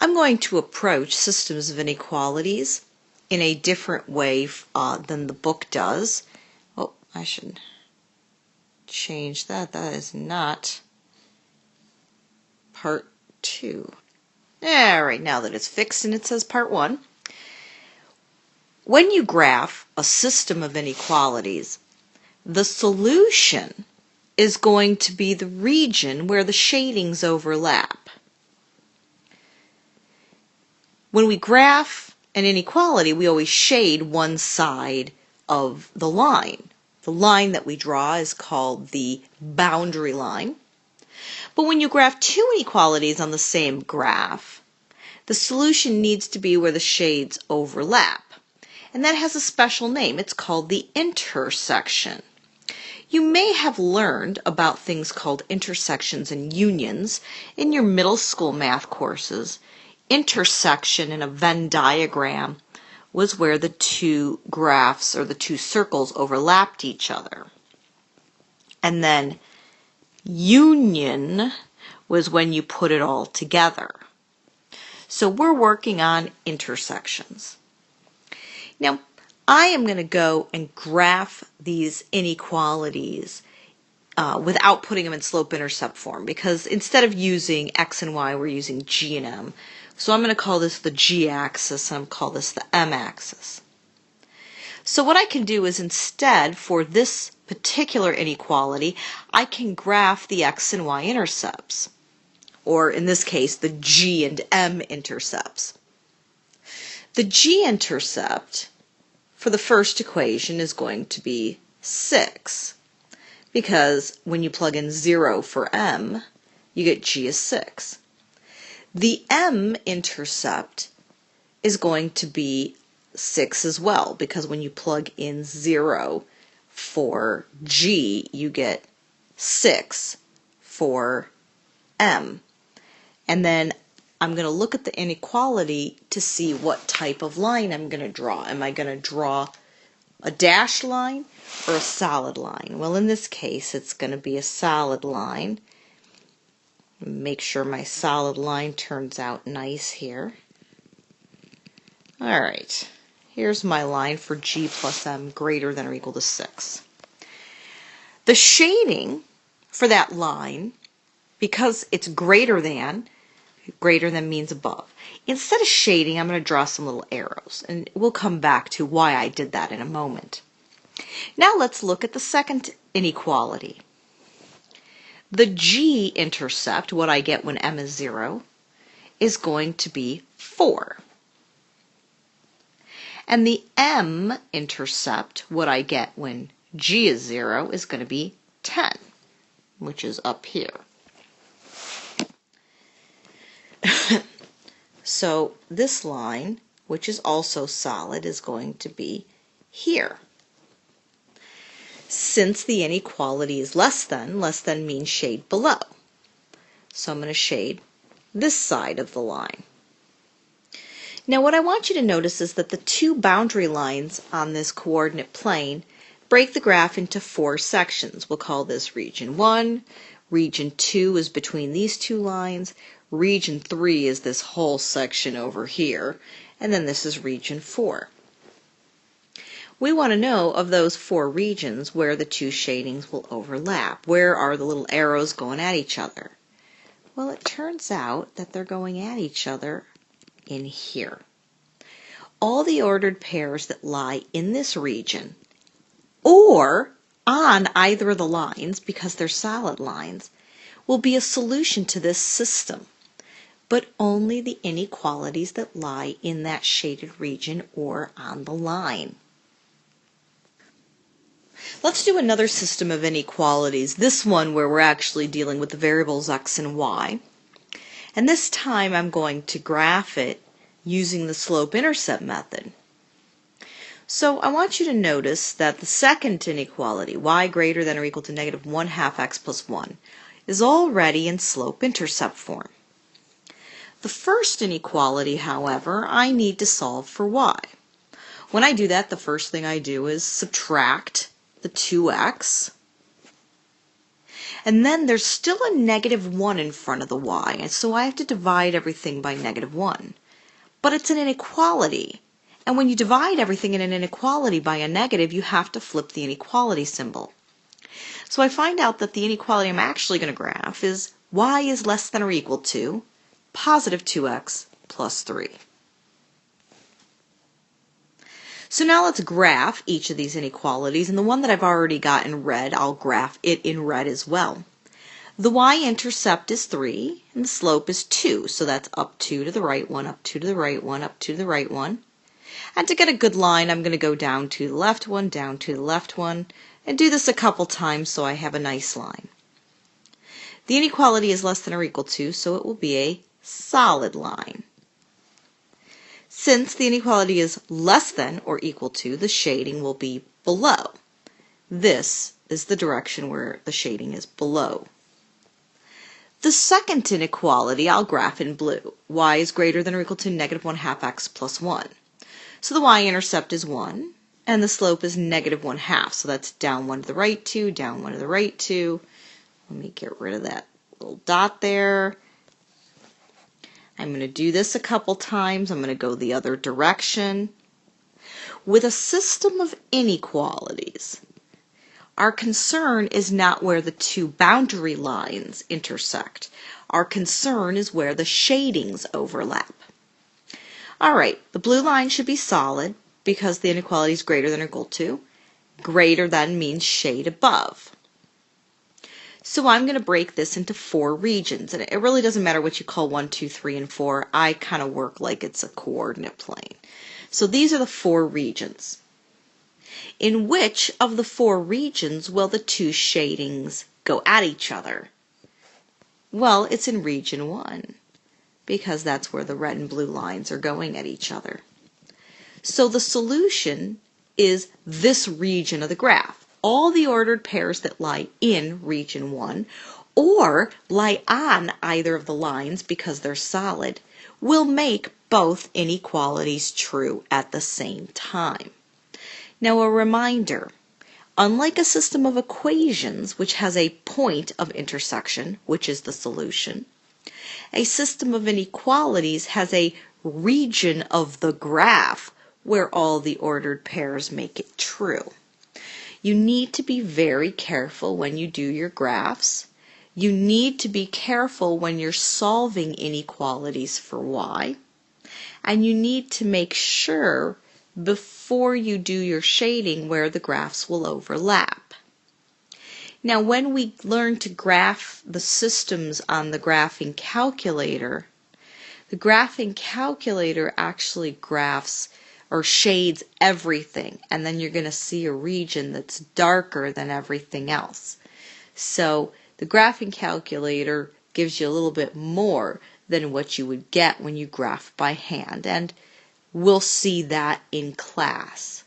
I'm going to approach systems of inequalities in a different way than the book does. Oh, I should change that. That is not part 2. All right, now that it's fixed and it says part 1. When you graph a system of inequalities, the solution is going to be the region where the shadings overlap. When we graph an inequality, we always shade one side of the line. The line that we draw is called the boundary line. But when you graph two inequalities on the same graph, the solution needs to be where the shades overlap. And that has a special name. It's called the intersection. You may have learned about things called intersections and unions in your middle school math courses. Intersection in a Venn diagram was where the two graphs or the two circles overlapped each other. And then union was when you put it all together. So we're working on intersections. Now, I am going to go and graph these inequalities without putting them in slope-intercept form, because instead of using x and y, we're using g and m. So I'm going to call this the g-axis, and I'm going to call this the m-axis. So what I can do is instead, for this particular inequality, I can graph the x and y intercepts, or in this case, the g and m intercepts. The g-intercept for the first equation is going to be 6, because when you plug in 0 for m, you get g is 6. The m-intercept is going to be 6 as well, because when you plug in 0 for g, you get 6 for m. And then I'm going to look at the inequality to see what type of line I'm going to draw. Am I going to draw a dashed line or a solid line? Well, in this case, it's going to be a solid line. Make sure my solid line turns out nice here. All right, here's my line for g plus m greater than or equal to 6. The shading for that line, because it's greater than means above. Instead of shading, I'm going to draw some little arrows, and we'll come back to why I did that in a moment. Now let's look at the second inequality. The g-intercept, what I get when m is 0, is going to be 4. And the m-intercept, what I get when g is 0, is going to be 10, which is up here. So this line, which is also solid, is going to be here. Since the inequality is less than means shade below. So I'm going to shade this side of the line. Now what I want you to notice is that the two boundary lines on this coordinate plane break the graph into 4 sections. We'll call this region 1. Region 2 is between these two lines. Region 3 is this whole section over here. And then this is region 4. We want to know of those 4 regions where the two shadings will overlap. Where are the little arrows going at each other? Well, it turns out that they're going at each other in here. All the ordered pairs that lie in this region, or on either of the lines, because they're solid lines, will be a solution to this system, but only the inequalities that lie in that shaded region or on the line. Let's do another system of inequalities, this one where we're actually dealing with the variables x and y. And this time I'm going to graph it using the slope-intercept method. So I want you to notice that the second inequality, y greater than or equal to negative 1/2 x plus 1, is already in slope-intercept form. The first inequality, however, I need to solve for y. When I do that, the first thing I do is subtract the 2x. And then there's still a -1 in front of the y, and so I have to divide everything by -1. But it's an inequality. And when you divide everything in an inequality by a negative, you have to flip the inequality symbol. So I find out that the inequality I'm actually going to graph is y is less than or equal to positive 2x plus 3. So now let's graph each of these inequalities, and the one that I've already got in red, I'll graph it in red as well. The y-intercept is 3, and the slope is 2, so that's up 2 to the right 1, up 2 to the right 1, up 2 to the right 1. And to get a good line, I'm going to go down to the left 1, down to the left 1, and do this a couple times so I have a nice line. The inequality is less than or equal to, so it will be a solid line. Since the inequality is less than or equal to, the shading will be below. This is the direction where the shading is below. The second inequality I'll graph in blue. Y is greater than or equal to -1/2 x plus 1. So the y-intercept is 1, and the slope is -1/2. So that's down 1 to the right 2, down 1 to the right 2. Let me get rid of that little dot there. I'm going to do this a couple times. I'm going to go the other direction. With a system of inequalities, our concern is not where the two boundary lines intersect. Our concern is where the shadings overlap. All right, the blue line should be solid because the inequality is greater than or equal to. Greater than means shade above. So I'm going to break this into 4 regions, and it really doesn't matter what you call 1, 2, 3, and 4. I kind of work like it's a coordinate plane. So these are the 4 regions. In which of the 4 regions will the two shadings go at each other? Well, it's in region 1, because that's where the red and blue lines are going at each other. So the solution is this region of the graph. All the ordered pairs that lie in region 1 or lie on either of the lines because they're solid will make both inequalities true at the same time. Now a reminder, unlike a system of equations which has a point of intersection, which is the solution, a system of inequalities has a region of the graph where all the ordered pairs make it true. You need to be very careful when you do your graphs. You need to be careful when you're solving inequalities for y. And you need to make sure before you do your shading where the graphs will overlap. Now when we learn to graph the systems on the graphing calculator, the graphing calculator actually graphs or shades everything, and then you're going to see a region that's darker than everything else. So the graphing calculator gives you a little bit more than what you would get when you graph by hand, and we'll see that in class.